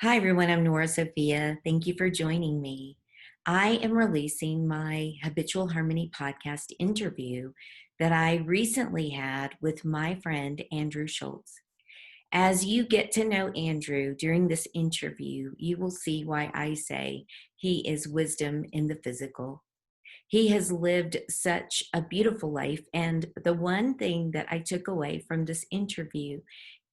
Hi, everyone. I'm Nora Sophia. Thank you for joining me. I am releasing my Habitual Harmony podcast interview that I recently had with my friend, Andrew Schultz. As you get to know Andrew during this interview, you will see why I say he is wisdom in the physical. He has lived such a beautiful life. And the one thing that I took away from this interview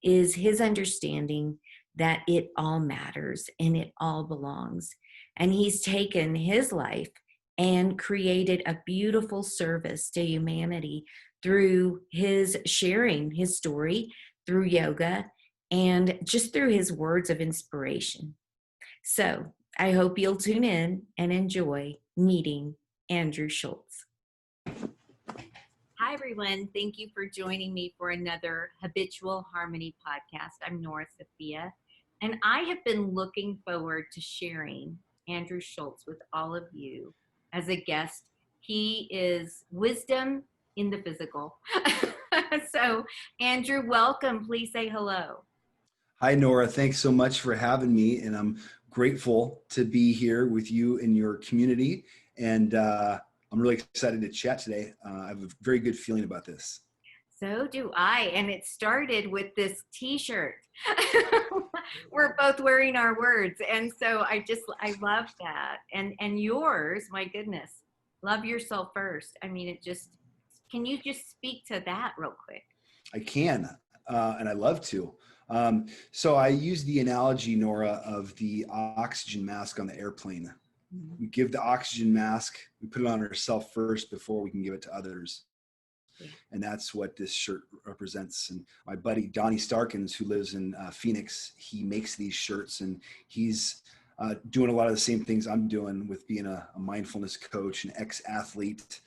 is his understanding that it all matters and it all belongs. And he's taken his life and created a beautiful service to humanity through his sharing his story, through yoga, and just through his words of inspiration. So I hope you'll tune in and enjoy meeting Andrew Schultz. Hi, everyone. Thank you for joining me for another Habitual Harmony podcast. I'm Nora Sophia, and I have been looking forward to sharing Andrew Schultz with all of you as a guest. He is wisdom in the physical. So, Andrew, welcome. Please say hello. Hi, Nora. Thanks so much for having me. And I'm grateful to be here with you in your community. And I'm really excited to chat today. I have a very good feeling about this. So do I. And it started with this t-shirt. We're both wearing our words. And so I love that. And yours, my goodness, love yourself first. I mean, can you just speak to that real quick? I can, and I love to. So I use the analogy, Nora, of the oxygen mask on the airplane. Mhm. We give the oxygen mask, we put it on ourselves first before we can give it to others. Yeah. And that's what this shirt represents. And my buddy, Donnie Starkins, who lives in Phoenix, he makes these shirts, and he's doing a lot of the same things I'm doing with being a mindfulness coach, an ex-athlete,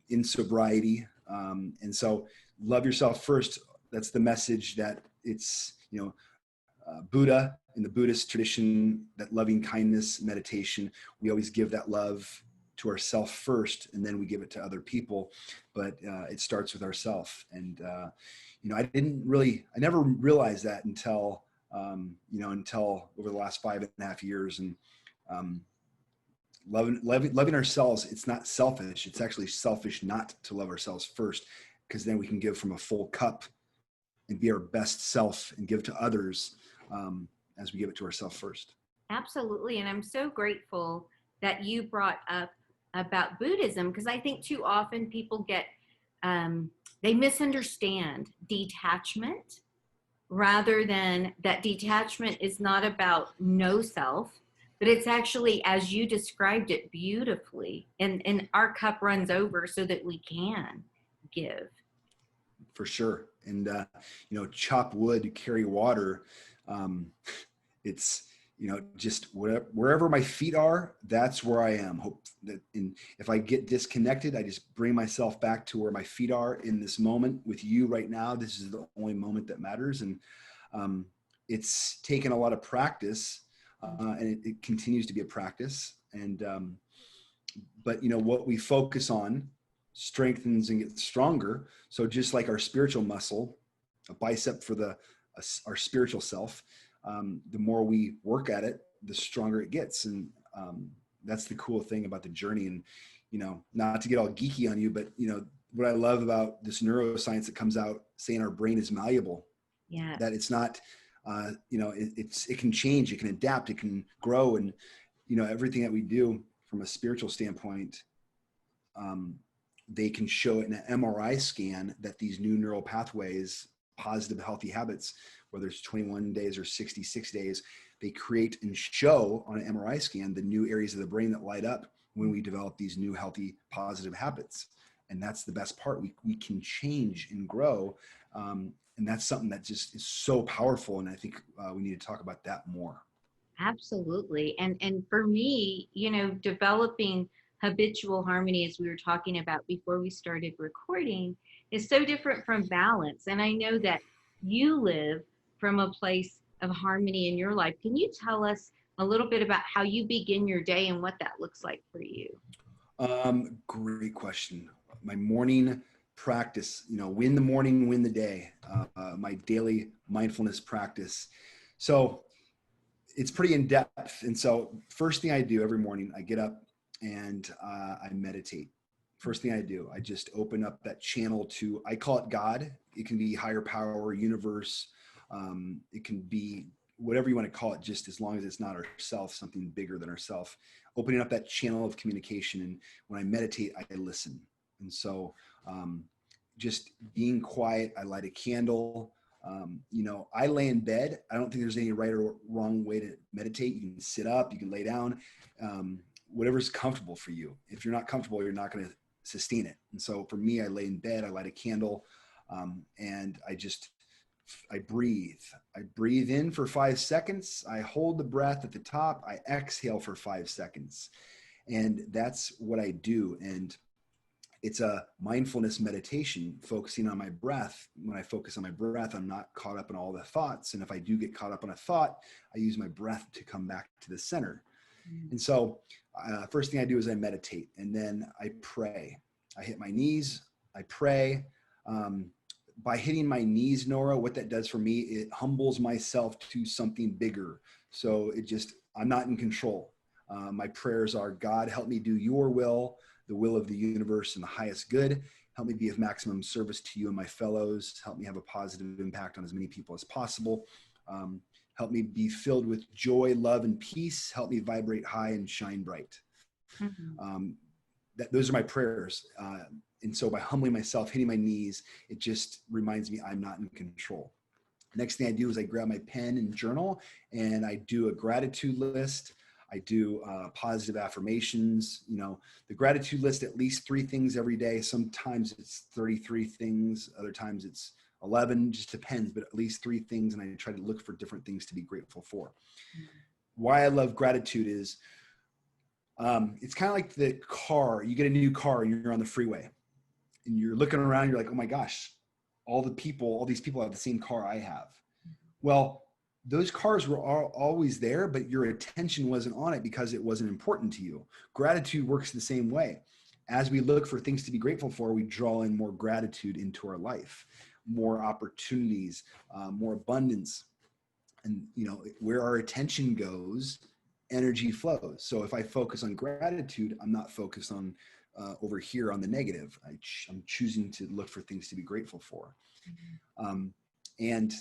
in sobriety. And so love yourself first. That's the message that it's, Buddha in the Buddhist tradition, that loving kindness meditation, we always give that love to ourself first, and then we give it to other people. But it starts with ourself. And, I never realized that until over the last 5.5 years. And loving ourselves, it's not selfish. It's actually selfish not to love ourselves first, because then we can give from a full cup and be our best self and give to others as we give it to ourselves first. Absolutely. And I'm so grateful that you brought up about Buddhism, because I think too often people they misunderstand detachment, rather than that detachment is not about no self, but it's actually, as you described it beautifully, and our cup runs over so that we can give. For sure. And, chop wood, carry water. It's, just wherever my feet are, that's where I am. And if I get disconnected, I just bring myself back to where my feet are in this moment with you right now. This is the only moment that matters. And it's taken a lot of practice, and it continues to be a practice. And, but what we focus on strengthens and gets stronger. So just like our spiritual muscle, a bicep for our spiritual self, the more we work at it, the stronger it gets. And that's the cool thing about the journey. And, not to get all geeky on you, but, what I love about this neuroscience that comes out saying our brain is malleable, Yeah. that it's not, it can change, it can adapt, it can grow. And, everything that we do from a spiritual standpoint, they can show in an MRI scan that these new neural pathways, positive, healthy habits, whether it's 21 days or 66 days, they create and show on an MRI scan the new areas of the brain that light up when we develop these new healthy, positive habits. And that's the best part. We can change and grow. And that's something that just is so powerful. And I think we need to talk about that more. Absolutely. And for me, developing habitual harmony, as we were talking about before we started recording, is so different from balance. And I know that you live from a place of harmony in your life. Can you tell us a little bit about how you begin your day and what that looks like for you? Great question. My morning practice, win the morning, win the day, my daily mindfulness practice. So it's pretty in depth. And so first thing I do every morning, I get up and I meditate. First thing I do, I just open up that channel to, I call it God. It can be higher power, universe. It can be whatever you want to call it, just as long as it's not ourself, something bigger than ourself. Opening up that channel of communication. And when I meditate, I listen. And so just being quiet, I light a candle. I lay in bed. I don't think there's any right or wrong way to meditate. You can sit up, you can lay down, whatever's comfortable for you. If you're not comfortable, you're not going to sustain it. And so for me, I lay in bed, I light a candle, and I breathe. I breathe in for 5 seconds. I hold the breath at the top. I exhale for 5 seconds. And that's what I do. And it's a mindfulness meditation, focusing on my breath. When I focus on my breath, I'm not caught up in all the thoughts. And if I do get caught up in a thought, I use my breath to come back to the center. And so first thing I do is I meditate, and then I pray. I hit my knees, I pray. By hitting my knees, Nora, what that does for me, it humbles myself to something bigger. So I'm not in control. My prayers are, God, help me do your will, the will of the universe and the highest good. Help me be of maximum service to you and my fellows. Help me have a positive impact on as many people as possible. Help me be filled with joy, love, and peace. Help me vibrate high and shine bright. Mm-hmm. Those are my prayers. And so by humbling myself, hitting my knees, it just reminds me I'm not in control. Next thing I do is I grab my pen and journal, and I do a gratitude list. I do positive affirmations. The gratitude list, at least 3 things every day. Sometimes it's 33 things. Other times it's 11, just depends, but at least 3 things. And I try to look for different things to be grateful for. Mm-hmm. Why I love gratitude is it's kind of like the car. You get a new car and you're on the freeway and you're looking around, you're like, oh my gosh, all these people have the same car I have. Well, those cars were always there, but your attention wasn't on it because it wasn't important to you. Gratitude works the same way. As we look for things to be grateful for, we draw in more gratitude into our life, more opportunities, more abundance. And where our attention goes, energy flows. So if I focus on gratitude, I'm not focused on over here on the negative. I'm choosing to look for things to be grateful for. Mm-hmm. And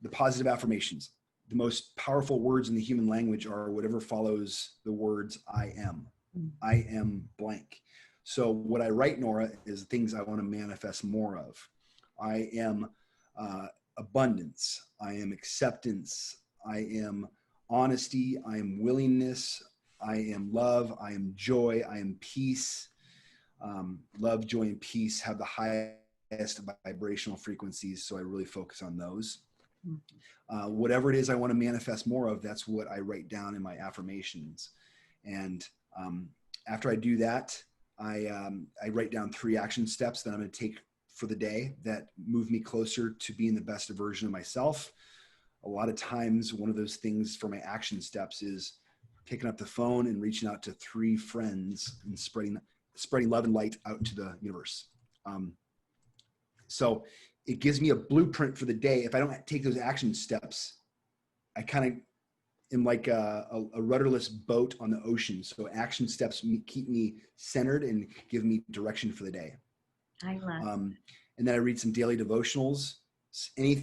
the positive affirmations, the most powerful words in the human language are whatever follows the words I am. Mm-hmm. I am blank. So what I write, Nora, is things I want to manifest more of. I am abundance. I am acceptance. I am honesty. I am willingness. I am love. I am joy. I am peace. Love, joy, and peace have the highest vibrational frequencies. So I really focus on those. Whatever it is I want to manifest more of, that's what I write down in my affirmations. And after I do that, I write down 3 action steps that I'm going to take for the day that move me closer to being the best version of myself. A lot of times, one of those things for my action steps is picking up the phone and reaching out to 3 friends and spreading love and light out into the universe. So it gives me a blueprint for the day. If I don't take those action steps, I kind of am like a rudderless boat on the ocean. So action steps keep me centered and give me direction for the day. I love and then I read some daily devotionals, any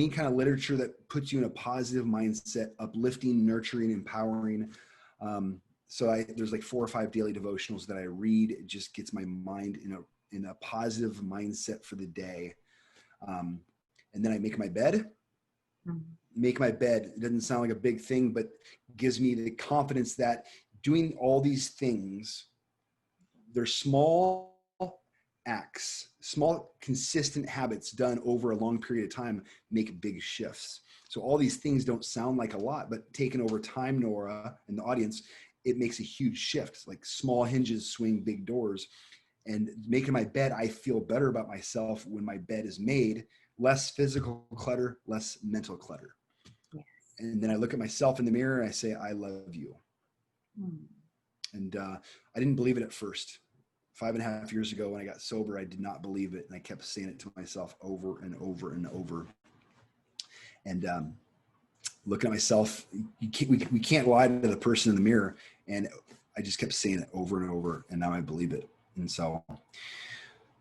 kind of literature that puts you in a positive mindset, uplifting, nurturing, empowering. So there's like 4 or 5 daily devotionals that I read. It just gets my mind in a positive mindset for the day. And then I make my bed. Make my bed. It doesn't sound like a big thing, but gives me the confidence that doing all these things, they're small acts, small consistent habits done over a long period of time make big shifts. So all these things don't sound like a lot, but taken over time, Nora, and the audience, it makes a huge shift. Like small hinges swing big doors. And making my bed, I feel better about myself when my bed is made. Less physical clutter, less mental clutter. Yes. And then I look at myself in the mirror and I say, I love you. And I didn't believe it at first. 5.5 years ago when I got sober, I did not believe it. And I kept saying it to myself over and over and over. And looking at myself. We can't lie to the person in the mirror. And I just kept saying it over and over, and now I believe it. And so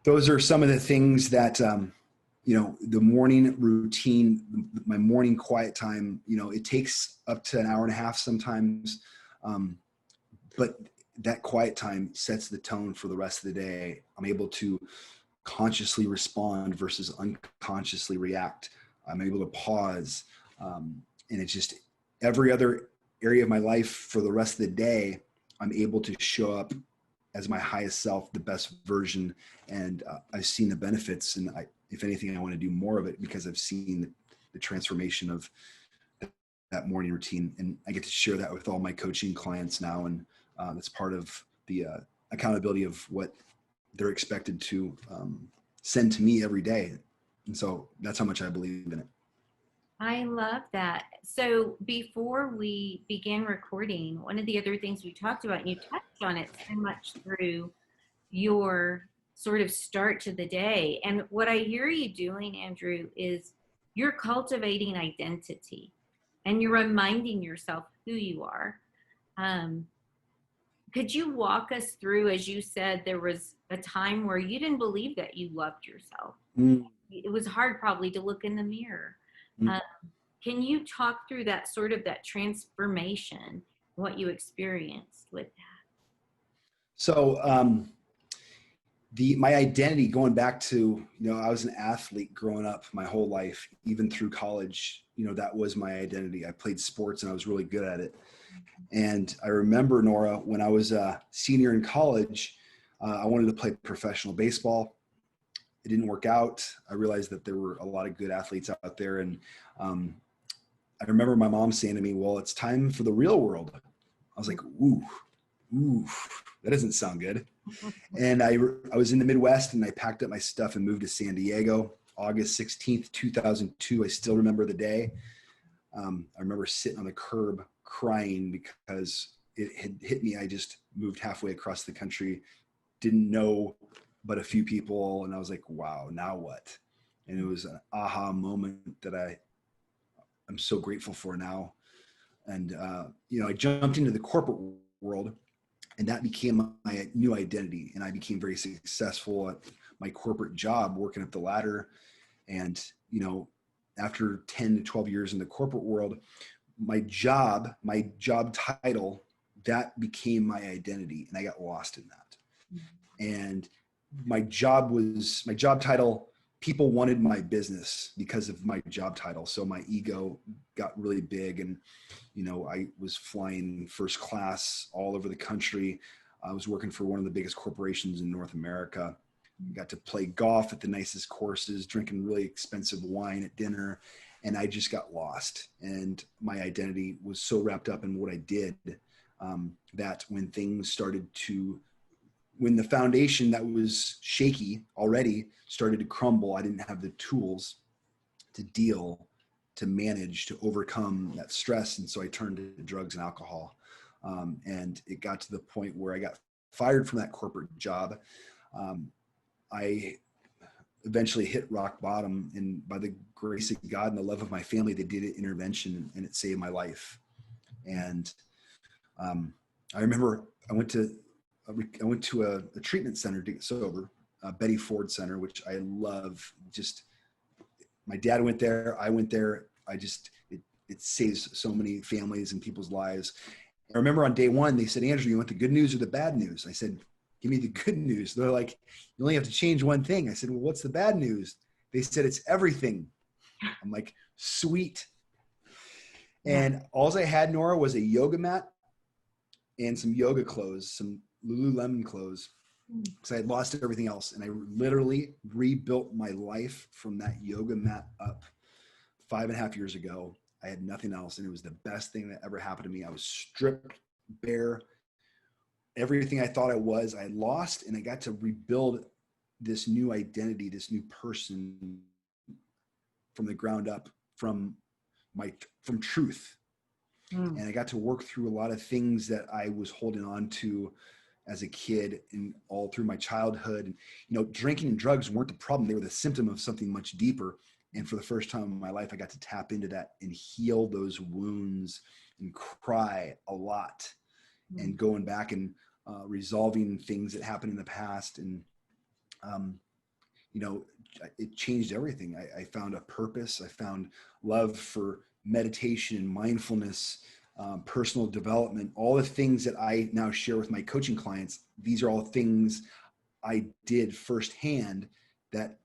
those are some of the things that, the morning routine, my morning quiet time, it takes up to an hour and a half sometimes. But that quiet time sets the tone for the rest of the day. I'm able to consciously respond versus unconsciously react. I'm able to pause. And it's just every other area of my life for the rest of the day, I'm able to show up as my highest self, the best version. And I've seen the benefits. And if anything, I want to do more of it because I've seen the transformation of that morning routine. And I get to share that with all my coaching clients now. And that's part of the accountability of what they're expected to send to me every day. And so that's how much I believe in it. I love that. So before we began recording, one of the other things we talked about, and you touched on it so much through your sort of start to the day. And what I hear you doing, Andrew, is you're cultivating identity and you're reminding yourself who you are. Could you walk us through, as you said, there was a time where you didn't believe that you loved yourself. It was hard probably to look in the mirror. Can you talk through that sort of that transformation, what you experienced with that? So my identity, going back to, I was an athlete growing up my whole life, even through college, that was my identity. I played sports and I was really good at it. And I remember, Nora, when I was a senior in college, I wanted to play professional baseball. It didn't work out. I realized that there were a lot of good athletes out there. And I remember my mom saying to me, well, it's time for the real world. I was like, ooh, that doesn't sound good. And I was in the Midwest and I packed up my stuff and moved to San Diego, August 16th, 2002. I still remember the day. I remember sitting on the curb crying because it had hit me. I just moved halfway across the country, didn't know but a few people. And I was like, wow, now what? And it was an aha moment that I'm so grateful for now. And, I jumped into the corporate world and that became my new identity. And I became very successful at my corporate job, working up the ladder. And, after 10 to 12 years in the corporate world, my job title, that became my identity. And I got lost in that. And my job title, people wanted my business because of my job title. So my ego got really big and, I was flying first class all over the country. I was working for one of the biggest corporations in North America. I got to play golf at the nicest courses, drinking really expensive wine at dinner. And I just got lost. And my identity was so wrapped up in what I did that when the foundation that was shaky already started to crumble, I didn't have the tools to manage, to overcome that stress. And so I turned to drugs and alcohol. And it got to the point where I got fired from that corporate job. I eventually hit rock bottom, and by the grace of God and the love of my family, they did an intervention and it saved my life. And I remember I went to a treatment center to get sober, Betty Ford Center, which I love. Just my dad went there, I went there. It saves so many families and people's lives. I remember on day one, they said, Andrew, you want the good news or the bad news? I said, give me the good news. They're like, you only have to change one thing. I said, well, what's the bad news? They said, it's everything. I'm like, sweet. And all I had, Nora, was a yoga mat and some yoga clothes, some Lululemon clothes, because I had lost everything else. And I literally rebuilt my life from that yoga mat up 5.5 years ago. I had nothing else. And it was the best thing that ever happened to me. I was stripped bare. Everything I thought I had lost, and I got to rebuild this new identity, this new person from the ground up, from truth. And I got to work through a lot of things that I was holding on to as a kid and all through my childhood. And, drinking and drugs weren't the problem. They were the symptom of something much deeper. And for the first time in my life, I got to tap into that and heal those wounds and cry a lot, and going back and resolving things that happened in the past. And, you know, it changed everything. I found a purpose. I found love for meditation and mindfulness, personal development, all the things that I now share with my coaching clients. These are all things I did firsthand that,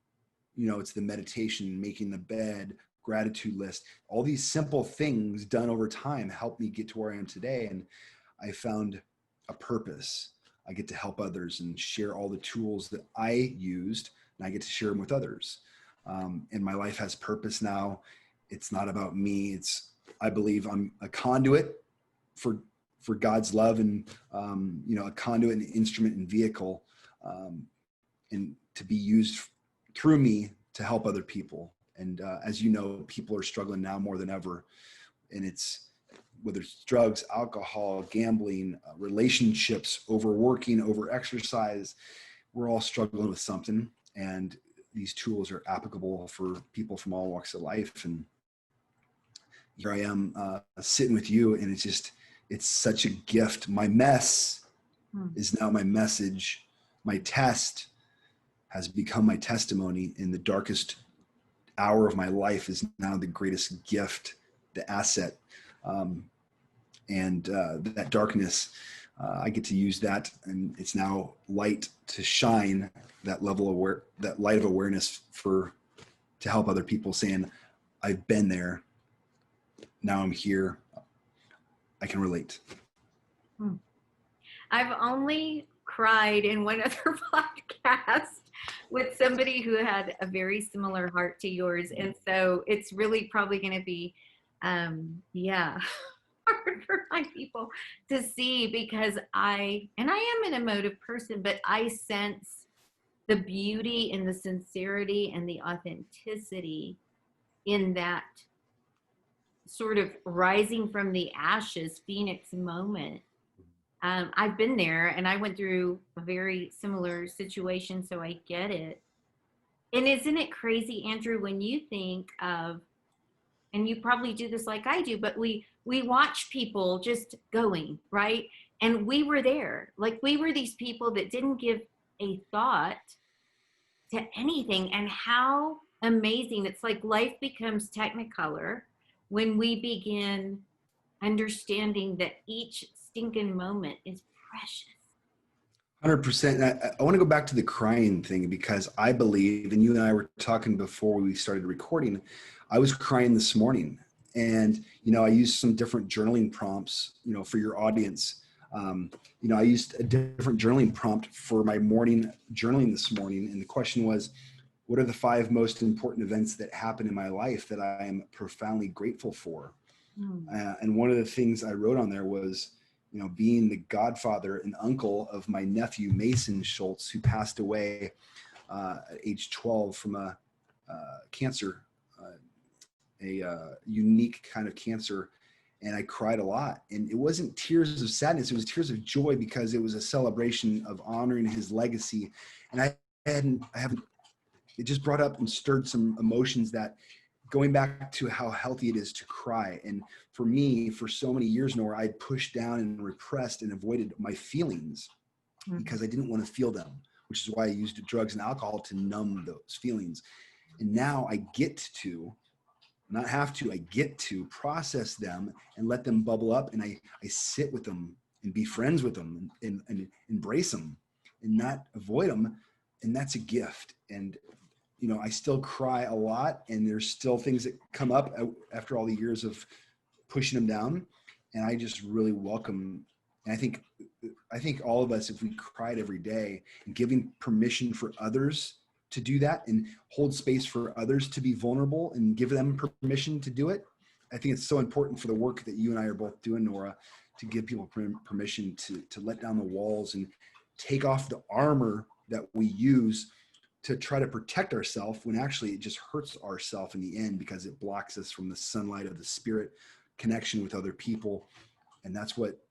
you know, it's the meditation, making the bed, gratitude list, all these simple things done over time helped me get to where I am today. And I found a purpose. I get to help others and share all the tools that I used, and I get to share them with others. And my life has purpose now. It's not about me. I believe I'm a conduit for God's love, and, you know, a conduit and instrument and vehicle, and to be used through me to help other people. And as you know, people are struggling now more than ever. And it's, whether it's drugs, alcohol, gambling, relationships, overworking, overexercise, we're all struggling with something. And these tools are applicable for people from all walks of life. And here I am sitting with you, and it's such a gift. My mess is now my message. My test has become my testimony, in the darkest hour of my life is now the greatest gift, the asset. And that darkness, I get to use that, and it's now light to shine that that light of awareness to help other people, saying, I've been there. Now I'm here. I can relate. I've only cried in one other podcast with somebody who had a very similar heart to yours. And so it's really probably going to be, hard for my people to see, because I am an emotive person, but I sense the beauty and the sincerity and the authenticity in that sort of rising from the ashes phoenix moment. I've been there, and I went through a very similar situation, so I get it. And isn't it crazy, Andrew, when you think of, and you probably do this like I do, but we watch people just going, right? And we were there. Like, we were these people that didn't give a thought to anything. And how amazing. It's like life becomes technicolor when we begin understanding that each stinking moment is precious. 100%. I want to go back to the crying thing, because I believe, and you and I were talking before we started recording, I was crying this morning. And, you know, I used some different journaling prompts, you know, for your audience. You know, I used a different journaling prompt for my morning journaling this morning. And the question was, what are the 5 most important events that happen in my life that I am profoundly grateful for? And one of the things I wrote on there was, you know, being the godfather and uncle of my nephew, Mason Schultz, who passed away at age 12 from a cancer, a unique kind of cancer. And I cried a lot. And it wasn't tears of sadness. It was tears of joy, because it was a celebration of honoring his legacy. And I haven't, it just brought up and stirred some emotions, that going back to how healthy it is to cry. And for me, for so many years, Nora, I'd pushed down and repressed and avoided my feelings because I didn't want to feel them, which is why I used drugs and alcohol to numb those feelings. And now I get to, not have to, I get to process them and let them bubble up. And I sit with them and be friends with them and embrace them and not avoid them. And that's a gift. And you know, I still cry a lot, and there's still things that come up after all the years of pushing them down. And I just really welcome, and I think all of us, if we cried every day and giving permission for others to do that and hold space for others to be vulnerable and give them permission to do it, I think it's so important for the work that you and I are both doing, Nora, to give people permission to let down the walls and take off the armor that we use to try to protect ourselves, when actually it just hurts ourselves in the end, because it blocks us from the sunlight of the spirit connection with other people. And that's what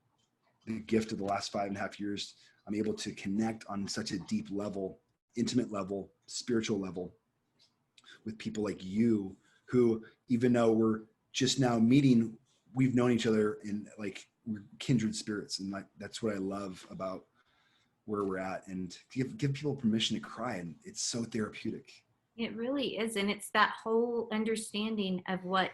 the gift of the last 5.5 years, I'm able to connect on such a deep level, intimate level, spiritual level with people like you, who, even though we're just now meeting, we've known each other, and like we're kindred spirits. And like, that's what I love about where we're at, and give people permission to cry. And it's so therapeutic. It really is. And it's that whole understanding of what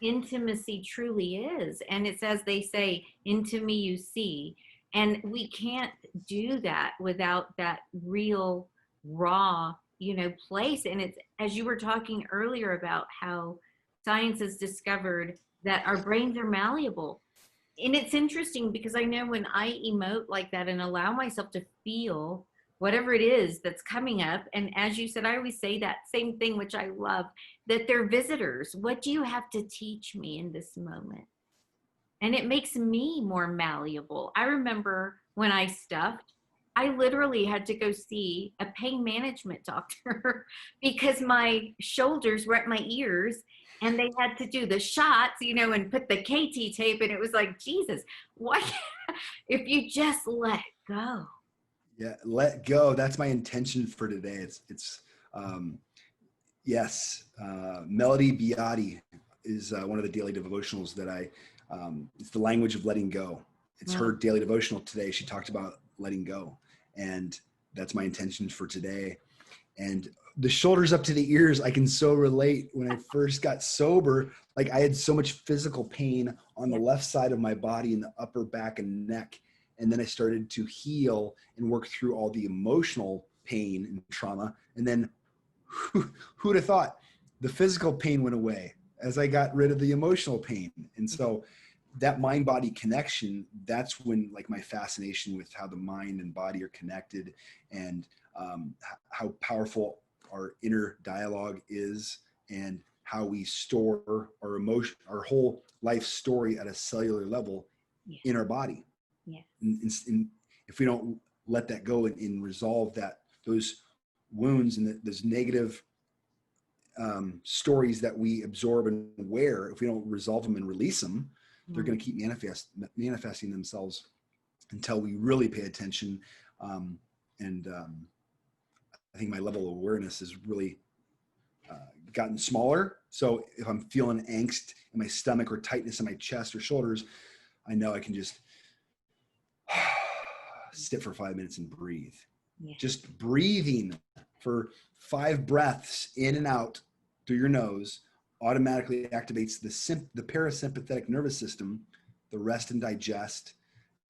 intimacy truly is. And it's, as they say, into me you see. And we can't do that without that real, raw, place. And it's, as you were talking earlier about how science has discovered that our brains are malleable. And it's interesting because I know when I emote like that and allow myself to feel whatever it is that's coming up, and as you said, I always say that same thing, which I love, that they're visitors. What do you have to teach me in this moment? And it makes me more malleable. I remember when I stuffed, I literally had to go see a pain management doctor because my shoulders were at my ears, and they had to do the shots, and put the KT tape. And it was like, Jesus, what if you just let go? Yeah, let go. That's my intention for today. Yes, Melody Beatty is one of the daily devotionals that it's the language of letting go. It's her daily devotional today. She talked about letting go, and that's my intention for today. And the shoulders up to the ears, I can so relate. When I first got sober, like I had so much physical pain on the left side of my body, in the upper back and neck. And then I started to heal and work through all the emotional pain and trauma. And then who'd have thought the physical pain went away as I got rid of the emotional pain. And so that mind-body connection, that's when like my fascination with how the mind and body are connected, and how powerful our inner dialogue is, and how we store our emotion, our whole life story at a cellular level in our body. Yes. And if we don't let that go and resolve those wounds and those negative stories that we absorb and wear, if we don't resolve them and release them, they're going to keep manifesting themselves until we really pay attention. I think my level of awareness has really gotten smaller. So if I'm feeling angst in my stomach or tightness in my chest or shoulders, I know I can just sit for 5 minutes and breathe. Yeah. Just breathing for 5 breaths in and out through your nose automatically activates the parasympathetic nervous system, the rest and digest.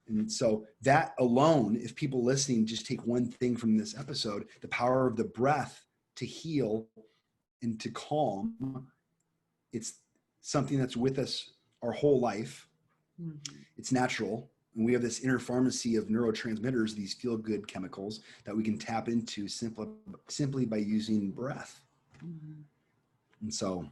And so that alone, if people listening just take one thing from this episode, the power of the breath to heal and to calm, it's something that's with us our whole life. Mm-hmm. It's natural. And we have this inner pharmacy of neurotransmitters, these feel-good chemicals that we can tap into simply by using breath. Mm-hmm. And so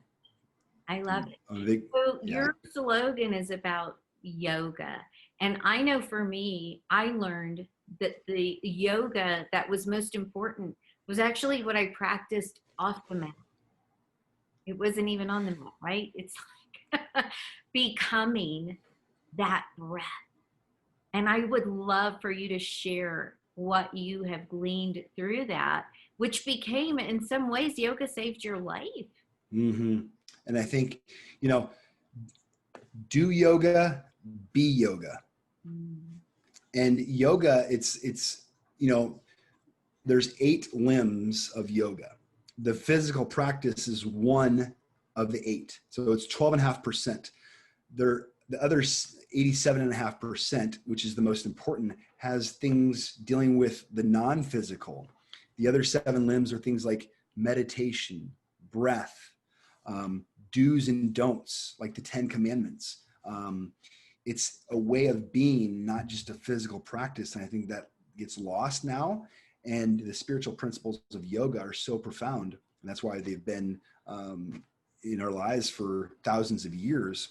I love it. Your slogan is about yoga. And I know for me, I learned that the yoga that was most important was actually what I practiced off the mat. It wasn't even on the mat, right? It's like becoming that breath. And I would love for you to share what you have gleaned through that, which became, in some ways, yoga saved your life. Mm-hmm. And I think, do yoga, be yoga. Mm. And yoga, it's there's 8 limbs of yoga. The physical practice is one of the 8. So it's 12.5%. The other 87.5%, which is the most important, has things dealing with the non-physical. The other 7 limbs are things like meditation, breath, do's and don'ts, like the 10 commandments. It's a way of being, not just a physical practice. And I think that gets lost now. And the spiritual principles of yoga are so profound. And that's why they've been in our lives for thousands of years.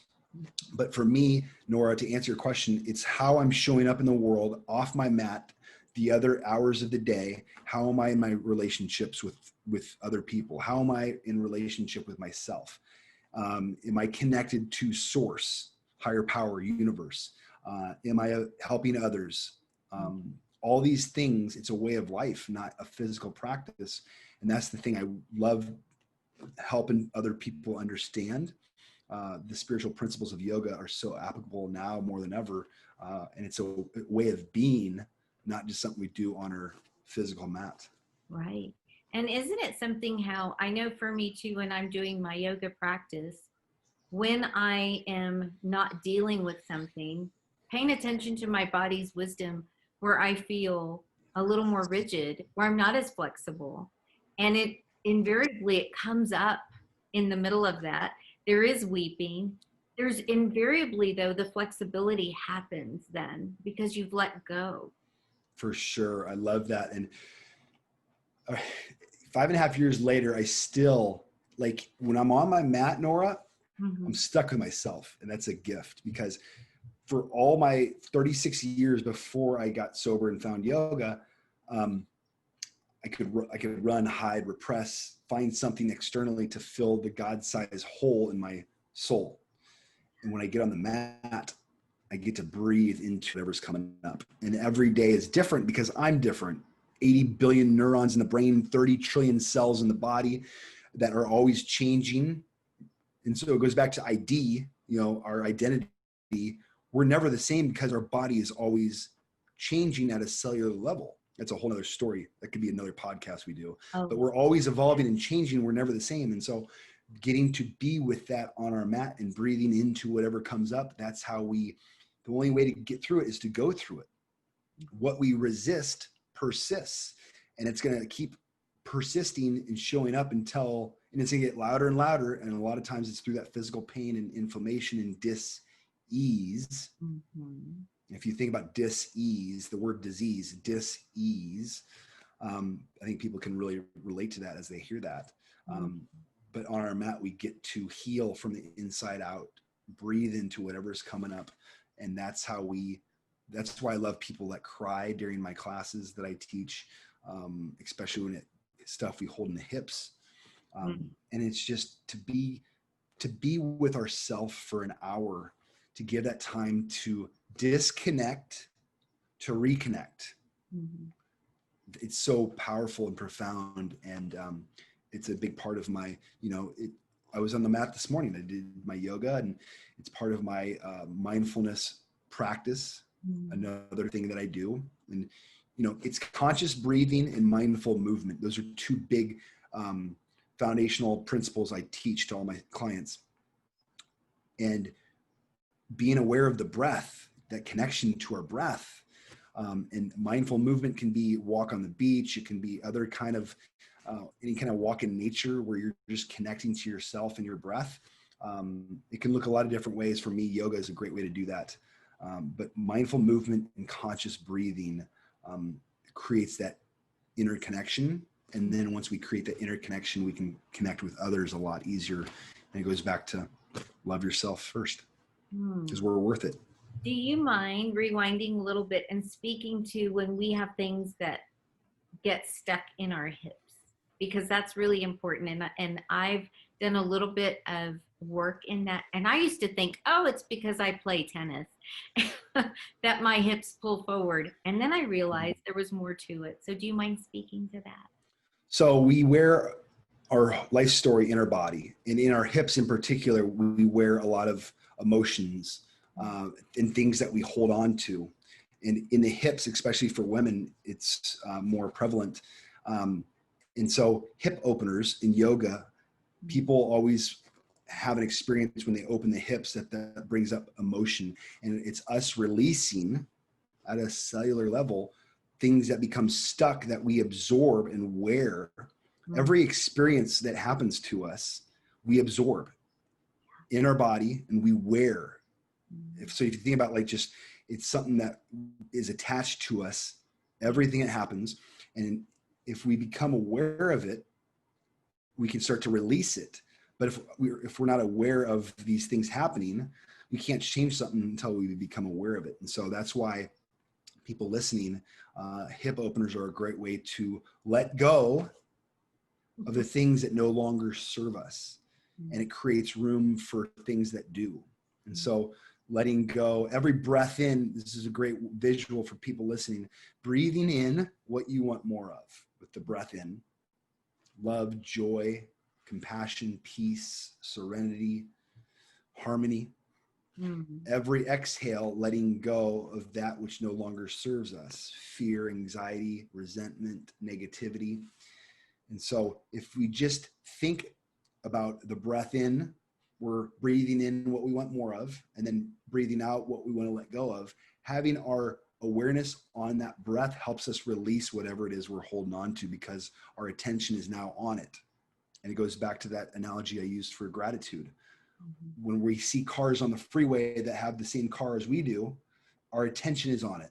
But for me, Nora, to answer your question, it's how I'm showing up in the world off my mat the other hours of the day. How am I in my relationships with other people? How am I in relationship with myself? Am I connected to source, higher power, universe? Am I helping others? All these things, it's a way of life, not a physical practice. And that's the thing I love helping other people understand the spiritual principles of yoga are so applicable now more than ever. And it's a way of being, not just something we do on our physical mat. Right. And isn't it something how I know for me too, when I'm doing my yoga practice, when I am not dealing with something, paying attention to my body's wisdom, where I feel a little more rigid, where I'm not as flexible. And it invariably, it comes up in the middle of that. There is weeping. There's invariably, though, the flexibility happens then because you've let go. For sure. I love that. And 5.5 years later, I still, like, when I'm on my mat, Nora, I'm stuck with myself. And that's a gift, because for all my 36 years before I got sober and found yoga, I could run, hide, repress, find something externally to fill the God-sized hole in my soul. And when I get on the mat, I get to breathe into whatever's coming up. And every day is different because I'm different. 80 billion neurons in the brain, 30 trillion cells in the body that are always changing. And so it goes back to ID, our identity. We're never the same because our body is always changing at a cellular level. That's a whole other story. That could be another podcast we do. Oh. But we're always evolving and changing. We're never the same. And so getting to be with that on our mat and breathing into whatever comes up, that's how the only way to get through it is to go through it. What we resist persists, and it's going to keep persisting and showing up and it's going to get louder and louder. And a lot of times it's through that physical pain and inflammation and dis-ease. Mm-hmm. If you think about dis-ease, the word disease, dis-ease, I think people can really relate to that as they hear that. But on our mat, we get to heal from the inside out, breathe into whatever's coming up. And that's why I love people that cry during my classes that I teach, especially when it's stuff we hold in the hips. And it's just to be with ourselves for an hour, to give that time to disconnect, to reconnect. It's so powerful and profound. And it's a big part of my, I was on the mat this morning. I did my yoga, and it's part of my mindfulness practice. Another thing that I do. And, it's conscious breathing and mindful movement. Those are two big foundational principles I teach to all my clients. And being aware of the breath, that connection to our breath. And mindful movement can be walk on the beach. It can be other kind of, any kind of walk in nature where you're just connecting to yourself and your breath. It can look a lot of different ways. For me, yoga is a great way to do that. But mindful movement and conscious breathing creates that inner connection. And then once we create that inner connection, we can connect with others a lot easier. And it goes back to love yourself first, because we're worth it. Do you mind rewinding a little bit and speaking to when we have things that get stuck in our hips? Because that's really important. And I've done a little bit of work in that. And I used to think, oh, it's because I play tennis that my hips pull forward. And then I realized there was more to it. So do you mind speaking to that? So we wear our life story in our body, and in our hips in particular, we wear a lot of emotions and things that we hold on to. And in the hips, especially for women, it's more prevalent. And so hip openers in yoga, people always have an experience when they open the hips that brings up emotion. And it's us releasing at a cellular level things that become stuck that we absorb and wear. Every experience that happens to us, we absorb in our body and we wear. So if you think about it's something that is attached to us, everything that happens. And if we become aware of it, we can start to release it. But if we're not aware of these things happening, we can't change something until we become aware of it. And so that's why people listening, hip openers are a great way to let go of the things that no longer serve us. And it creates room for things that do. And so letting go, every breath in, this is a great visual for people listening, breathing in what you want more of with the breath in, love, joy, compassion, peace, serenity, harmony. Mm. Every exhale, letting go of that which no longer serves us, fear, anxiety, resentment, negativity. And so if we just think about the breath in, we're breathing in what we want more of, and then breathing out what we want to let go of. Having our awareness on that breath helps us release whatever it is we're holding on to, because our attention is now on it. And it goes back to that analogy I used for gratitude. Mm-hmm. When we see cars on the freeway that have the same car as we do, our attention is on it.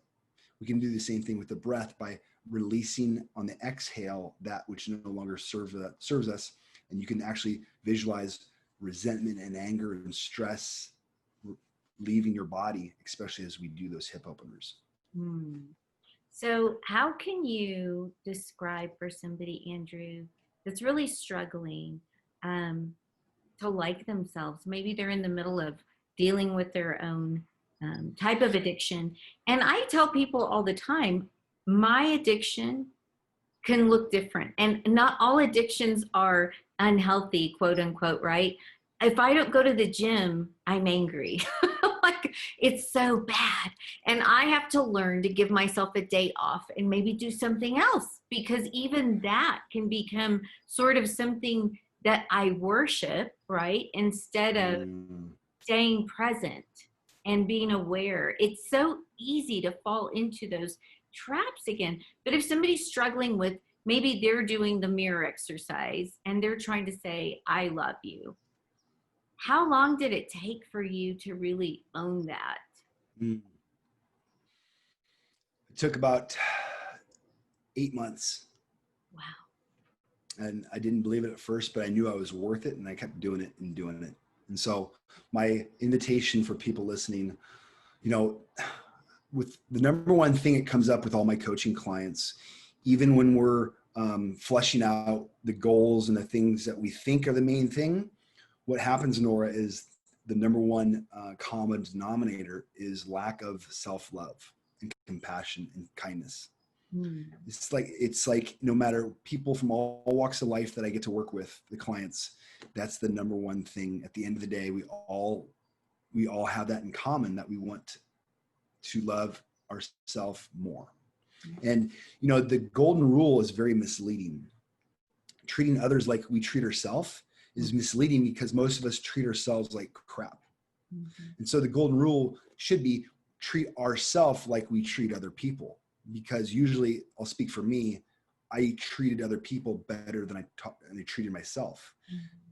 We can do the same thing with the breath by releasing on the exhale that which no longer serves us. And you can actually visualize resentment and anger and stress leaving your body, especially as we do those hip openers. Mm. So, how can you describe for somebody, Andrew, that's really struggling to like themselves? Maybe they're in the middle of dealing with their own type of addiction. And I tell people all the time, my addiction can look different. And not all addictions are unhealthy, quote unquote, right? If I don't go to the gym, I'm angry. Like, it's so bad. And I have to learn to give myself a day off and maybe do something else, because even that can become sort of something that I worship, right? Instead of staying present and being aware. It's so easy to fall into those traps again. But if somebody's struggling with, maybe they're doing the mirror exercise and they're trying to say, I love you. How long did it take for you to really own that? It took about 8 months. Wow. And I didn't believe it at first, but I knew I was worth it, and I kept doing it and doing it. And so my invitation for people listening, with the number one thing that comes up with all my coaching clients, even when we're fleshing out the goals and the things that we think are the main thing, what happens, Nora, is the number one common denominator is lack of self-love and compassion and kindness. It's like no matter people from all walks of life that I get to work with, the clients, that's the number one thing. At the end of the day, we all have that in common, that we want to love ourselves more. And the golden rule is very misleading. Treating others like we treat ourselves is misleading, because most of us treat ourselves like crap. And so the golden rule should be treat ourselves like we treat other people. Because usually, I'll speak for me, I treated other people better than I treated myself.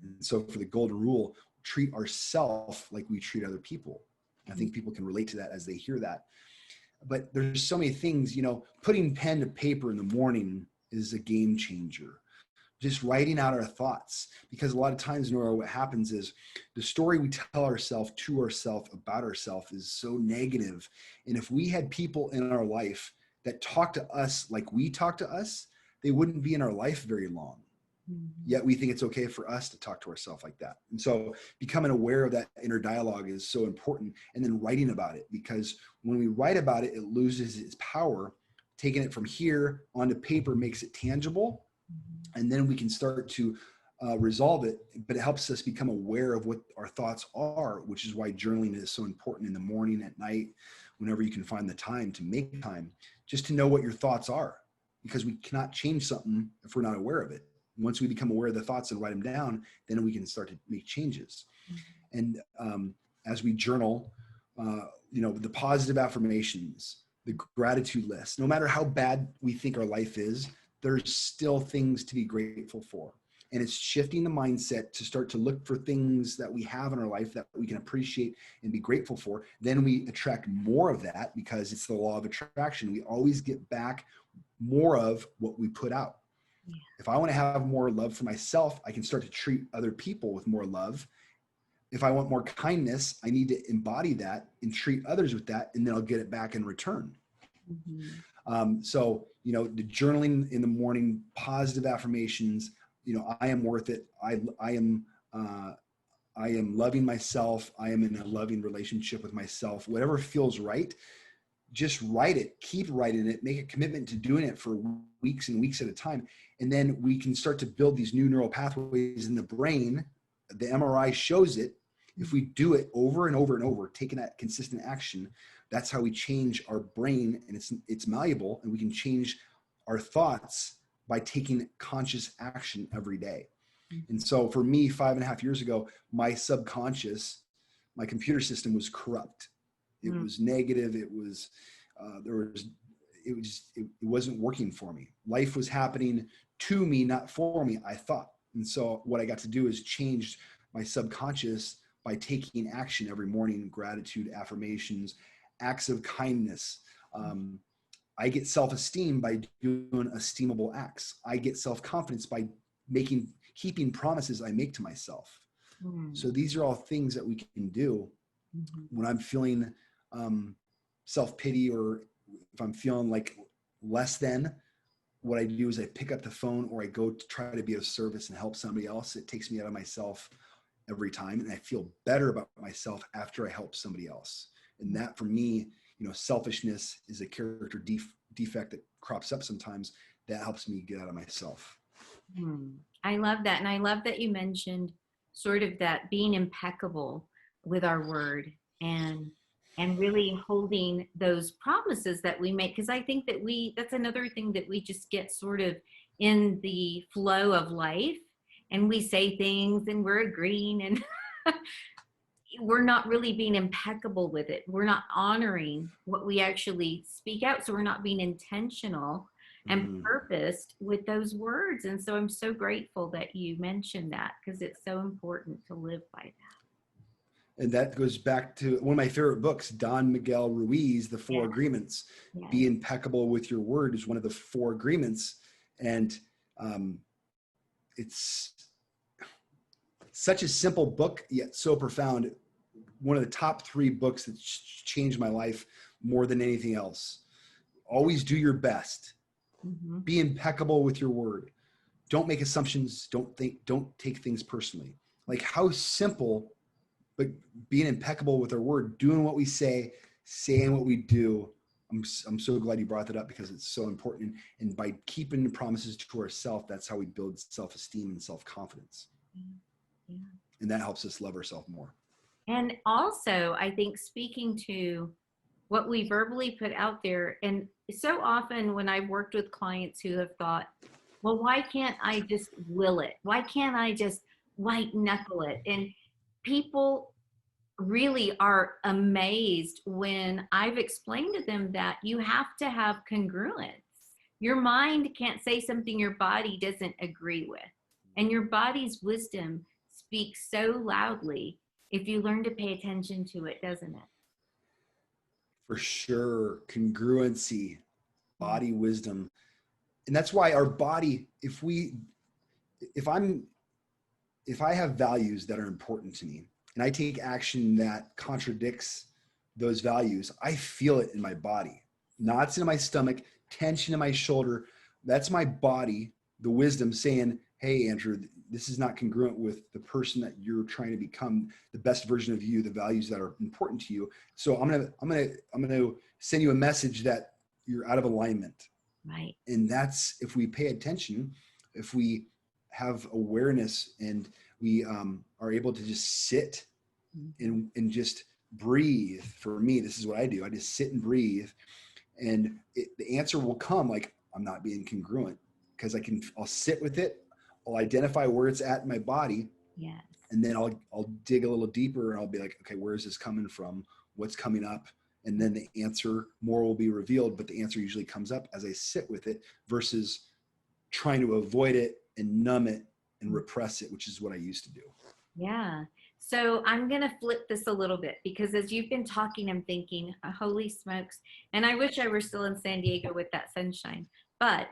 And so for the golden rule, treat ourselves like we treat other people. I think people can relate to that as they hear that. But there's so many things, putting pen to paper in the morning is a game changer. Just writing out our thoughts, because a lot of times, Nora, what happens is the story we tell ourselves to ourselves about ourselves is so negative. And if we had people in our life that talk to us like we talk to us, they wouldn't be in our life very long. Yet we think it's okay for us to talk to ourselves like that. And so becoming aware of that inner dialogue is so important. And then writing about it, because when we write about it, it loses its power. Taking it from here onto paper makes it tangible. And then we can start to resolve it. But it helps us become aware of what our thoughts are, which is why journaling is so important in the morning, at night, whenever you can find the time to make time, just to know what your thoughts are, because we cannot change something if we're not aware of it. Once we become aware of the thoughts and write them down, then we can start to make changes. And as we journal, the positive affirmations, the gratitude list, no matter how bad we think our life is, there's still things to be grateful for. And it's shifting the mindset to start to look for things that we have in our life that we can appreciate and be grateful for. Then we attract more of that, because it's the law of attraction. We always get back more of what we put out. Yeah. If I want to have more love for myself, I can start to treat other people with more love. If I want more kindness, I need to embody that and treat others with that, and then I'll get it back in return. So, the journaling in the morning, positive affirmations, I am worth it. I am loving myself. I am in a loving relationship with myself. Whatever feels right, just write it, keep writing it, make a commitment to doing it for weeks and weeks at a time. And then we can start to build these new neural pathways in the brain. The MRI shows it. If we do it over and over and over, taking that consistent action, that's how we change our brain, and it's malleable, and we can change our thoughts by taking conscious action every day. And so for me, 5.5 years ago, my subconscious, my computer system was corrupt. It was negative. It was, it wasn't working for me. Life was happening to me, not for me, I thought. And so what I got to do is change my subconscious by taking action every morning, gratitude, affirmations, acts of kindness. I get self-esteem by doing esteemable acts. I get self-confidence by keeping promises I make to myself. So these are all things that we can do when I'm feeling self-pity, or if I'm feeling like less than. What I do is I pick up the phone, or I go to try to be of service and help somebody else. It takes me out of myself every time, and I feel better about myself after I help somebody else. And that, for me, selfishness is a character defect that crops up sometimes. That helps me get out of myself. I love that. And I love that you mentioned sort of that being impeccable with our word, and really holding those promises that we make. Because I think that that's another thing that we just get sort of in the flow of life, and we say things and we're agreeing, and we're not really being impeccable with it. We're not honoring what we actually speak out. So we're not being intentional and purposed with those words. And so I'm so grateful that you mentioned that, because it's so important to live by that. And that goes back to one of my favorite books, Don Miguel Ruiz, The Four Agreements. Be impeccable with your word is one of the 4 agreements. And it's such a simple book, yet so profound. One of the top 3 books that changed my life more than anything else. Always do your best. Be impeccable with your word. Don't make assumptions. Don't take things personally. Like, how simple, but being impeccable with our word, doing what we say, saying what we do. I'm so glad you brought that up, because it's so important. And by keeping the promises to ourselves, that's how we build self-esteem and self-confidence. And that helps us love ourselves more. And also, I think, speaking to what we verbally put out there, and so often when I've worked with clients who have thought, well, why can't I just will it? Why can't I just white knuckle it? And people really are amazed when I've explained to them that you have to have congruence. Your mind can't say something your body doesn't agree with. And your body's wisdom speaks so loudly if you learn to pay attention to it, doesn't it? For sure. Congruency, body wisdom. And that's why our body, if I have values that are important to me, and I take action that contradicts those values, I feel it in my body. Knots in my stomach, tension in my shoulder. That's my body, the wisdom saying, hey, Andrew, this is not congruent with the person that you're trying to become, the best version of you, the values that are important to you. So I'm gonna send you a message that you're out of alignment. Right. And that's, if we pay attention, if we have awareness, and we are able to just sit and just breathe. For me, this is what I do. I just sit and breathe, and the answer will come. Like, I'm not being congruent, because I'll sit with it. I'll identify where it's at in my body. Yes. And then I'll dig a little deeper, and I'll be like, okay, where is this coming from? What's coming up? And then the answer, more will be revealed, but the answer usually comes up as I sit with it, versus trying to avoid it and numb it and repress it, which is what I used to do. Yeah. So I'm going to flip this a little bit, because as you've been talking, I'm thinking, holy smokes. And I wish I were still in San Diego with that sunshine, but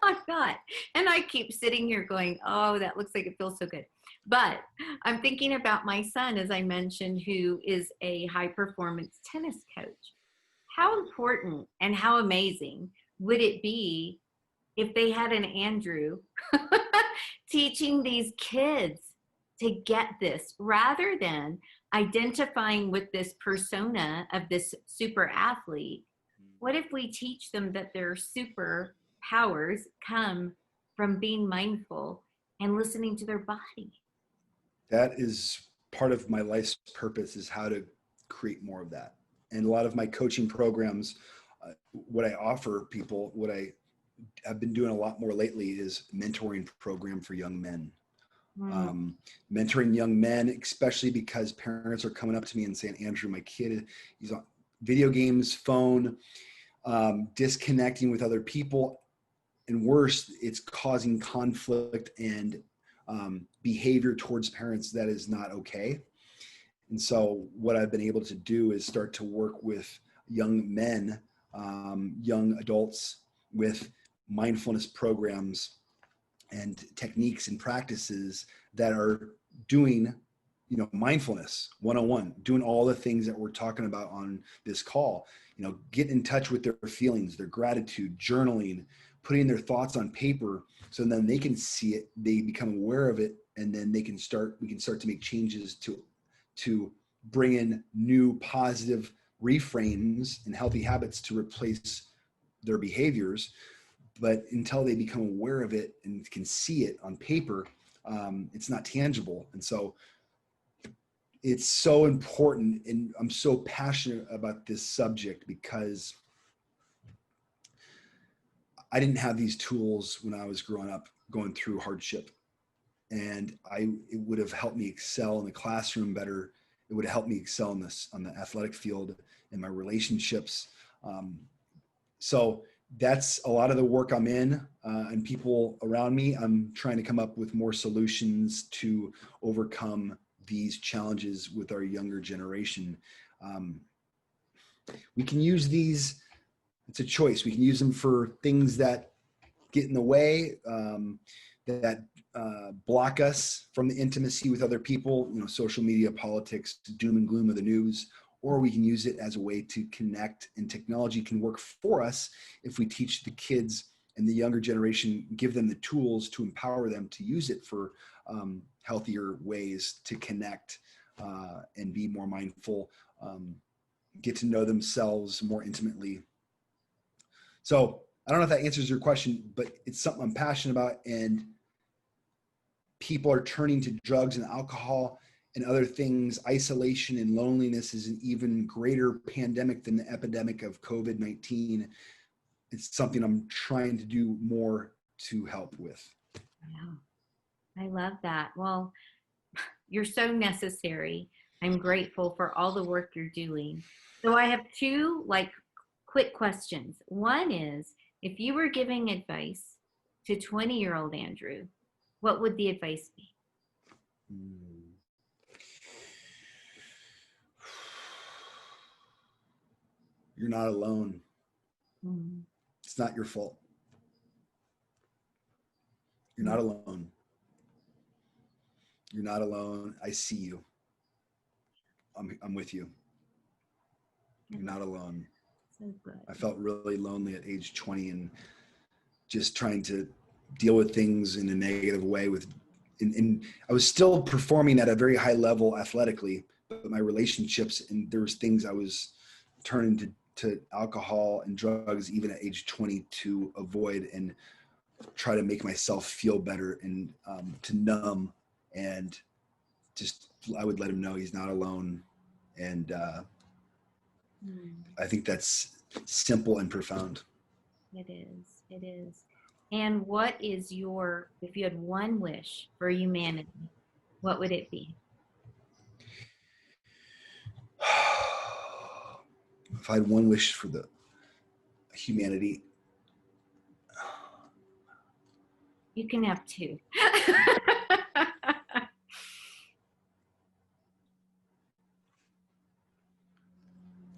I'm not. And I keep sitting here going, oh, that looks like it feels so good. But I'm thinking about my son, as I mentioned, who is a high performance tennis coach. How important and how amazing would it be if they had an Andrew teaching these kids to get this, rather than identifying with this persona of this super athlete, what if we teach them that their superpowers come from being mindful and listening to their body? That is part of my life's purpose, is how to create more of that. And a lot of my coaching programs, what I offer people, what I have been doing a lot more lately is mentoring program for young men. Mentoring young men, especially because parents are coming up to me and saying, Andrew, my kid, he's on video games, phone, disconnecting with other people. And worse, it's causing conflict and behavior towards parents that is not okay. And so what I've been able to do is start to work with young men, young adults, with mindfulness programs and techniques and practices that are doing, mindfulness 101, doing all the things that we're talking about on this call. Get in touch with their feelings, their gratitude, journaling, putting their thoughts on paper, so then they can see it, they become aware of it, and then we can start to make changes to bring in new positive reframes and healthy habits to replace their behaviors. But until they become aware of it and can see it on paper, it's not tangible. And so it's so important, and I'm so passionate about this subject because I didn't have these tools when I was growing up, going through hardship. And it would have helped me excel in the classroom better. It would have helped me excel on the athletic field, in my relationships. So that's a lot of the work I'm in, and people around me. I'm trying to come up with more solutions to overcome these challenges with our younger generation. We can use these, it's a choice. We can use them for things that get in the way, that block us from the intimacy with other people, social media, politics, doom and gloom of the news, or we can use it as a way to connect, and technology can work for us if we teach the kids and the younger generation, give them the tools to empower them to use it for healthier ways to connect and be more mindful, get to know themselves more intimately. So I don't know if that answers your question, but it's something I'm passionate about, and people are turning to drugs and alcohol and other things. Isolation and loneliness is an even greater pandemic than the epidemic of COVID-19. It's something I'm trying to do more to help with. Yeah, I love that. Well, you're so necessary. I'm grateful for all the work you're doing. So I have two quick questions. One is, if you were giving advice to 20-year-old Andrew, what would the advice be? You're not alone. It's not your fault. You're not alone. You're not alone. I see you. I'm with you. You're not alone. So good. I felt really lonely at age 20 and just trying to deal with things in a negative way and I was still performing at a very high level athletically, but my relationships, and there was things I was turning to alcohol and drugs even at age 20 to avoid and try to make myself feel better, and to numb, and just, I would let him know he's not alone. And I think that's simple and profound. It is. It is. And what is if you had one wish for humanity, what would it be? If I had one wish for the humanity, You can have two.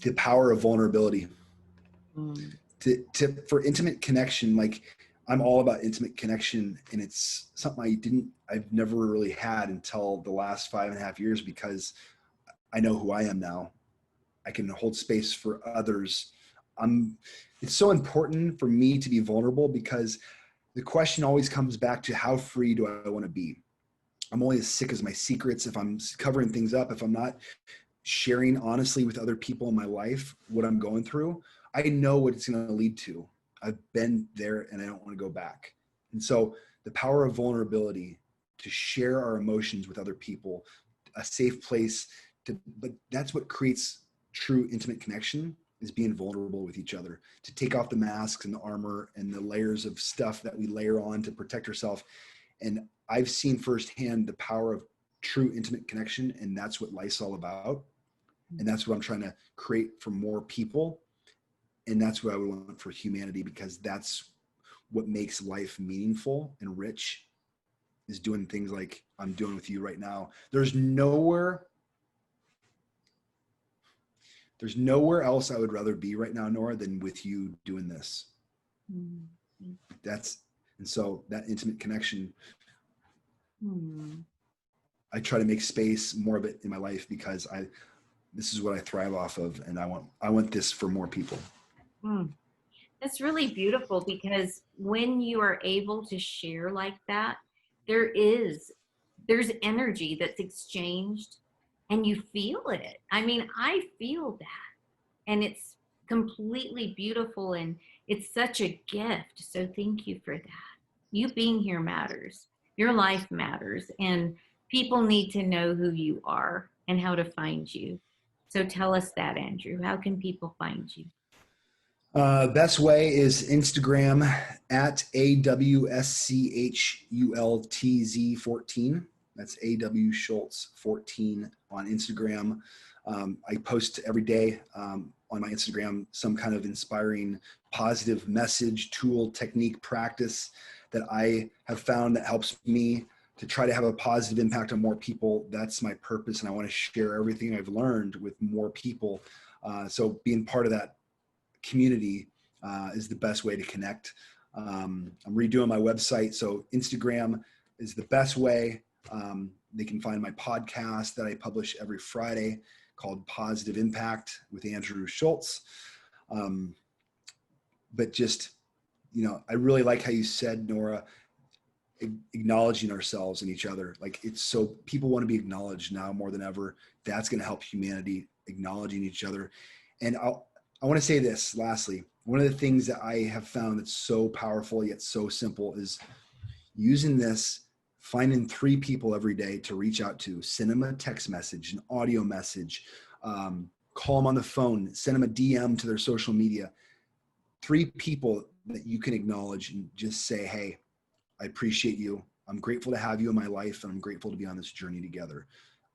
the power of vulnerability. For intimate connection, like, I'm all about intimate connection, and it's something I've never really had until the last 5.5 years, because I know who I am now. I can hold space for others. It's so important for me to be vulnerable, because the question always comes back to, how free do I want to be? I'm only as sick as my secrets. If I'm covering things up, if I'm not sharing honestly with other people in my life what I'm going through, I know what it's going to lead to. I've been there and I don't want to go back. And so the power of vulnerability, to share our emotions with other people, a safe place to, but that's what creates true intimate connection, is being vulnerable with each other, to take off the masks and the armor and the layers of stuff that we layer on to protect ourselves. And I've seen firsthand the power of true intimate connection. And that's what life's all about. And that's what I'm trying to create for more people. And that's what I would want for humanity, because that's what makes life meaningful and rich, is doing things like I'm doing with you right now. There's nowhere else I would rather be right now, Nora, than with you doing this. Mm-hmm. That's, and so that intimate connection, Mm-hmm. I try to make space, more of it in my life, because this is what I thrive off of. And I want this for more people. Mm. That's really beautiful, because when you are able to share like that, there's energy that's exchanged and you feel it. I mean, I feel that, and it's completely beautiful, and it's such a gift. So thank you for that. You being here matters. Your life matters, and people need to know who you are and how to find you. So tell us that, Andrew. How can people find you? Best way is Instagram at AWSCHULTZ14. That's AW Schultz 14 on Instagram. I post every day on my Instagram some kind of inspiring, positive message, tool, technique, practice that I have found that helps me to try to have a positive impact on more people. That's my purpose, and I want to share everything I've learned with more people. So being part of that community is the best way to connect. I'm redoing my website, so Instagram is the best way. They can find my podcast that I publish every Friday, called Positive Impact with Andrew Schultz. But just, I really like how you said, Nora, acknowledging ourselves and each other. Like, it's so, people want to be acknowledged now more than ever. That's going to help humanity, acknowledging each other. And I want to say this lastly. One of the things that I have found that's so powerful yet so simple is using this, finding 3 people every day to reach out to, send them a text message, an audio message, call them on the phone, send them a DM to their social media. 3 people that you can acknowledge and just say, hey, I appreciate you. I'm grateful to have you in my life, and I'm grateful to be on this journey together.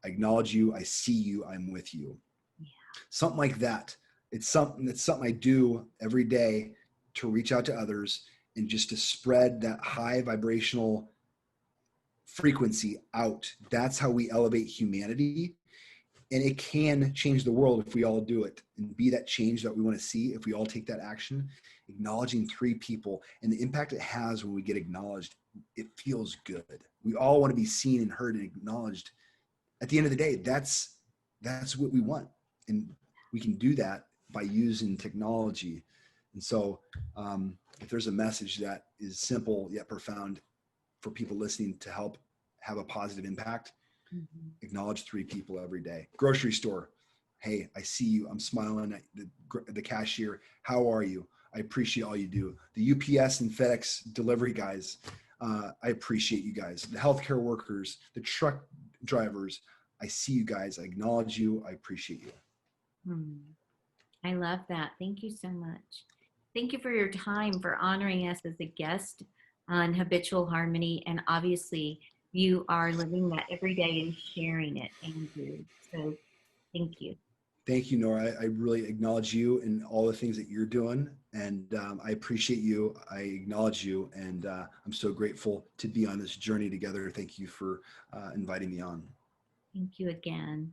I acknowledge you. I see you. I'm with you. Yeah. Something like that. It's something I do every day to reach out to others and just to spread that high vibrational frequency out. That's how we elevate humanity. And it can change the world if we all do it and be that change that we want to see. If we all take that action, acknowledging 3 people and the impact it has when we get acknowledged, it feels good. We all want to be seen and heard and acknowledged. At the end of the day, that's what we want. And we can do that by using technology. And so if there's a message that is simple yet profound for people listening to help have a positive impact, acknowledge 3 people every day. Grocery store, hey, I see you. I'm smiling at the cashier. How are you? I appreciate all you do. The UPS and FedEx delivery guys, I appreciate you guys. The healthcare workers, the truck drivers, I see you guys. I acknowledge you. I appreciate you. I love that. Thank you so much. Thank you for your time, for honoring us as a guest on Habitual Harmony. And obviously, you are living that every day and sharing it, Andrew. So thank you. Thank you, Nora. I really acknowledge you and all the things that you're doing. And I appreciate you. I acknowledge you. And I'm so grateful to be on this journey together. Thank you for inviting me on. Thank you again.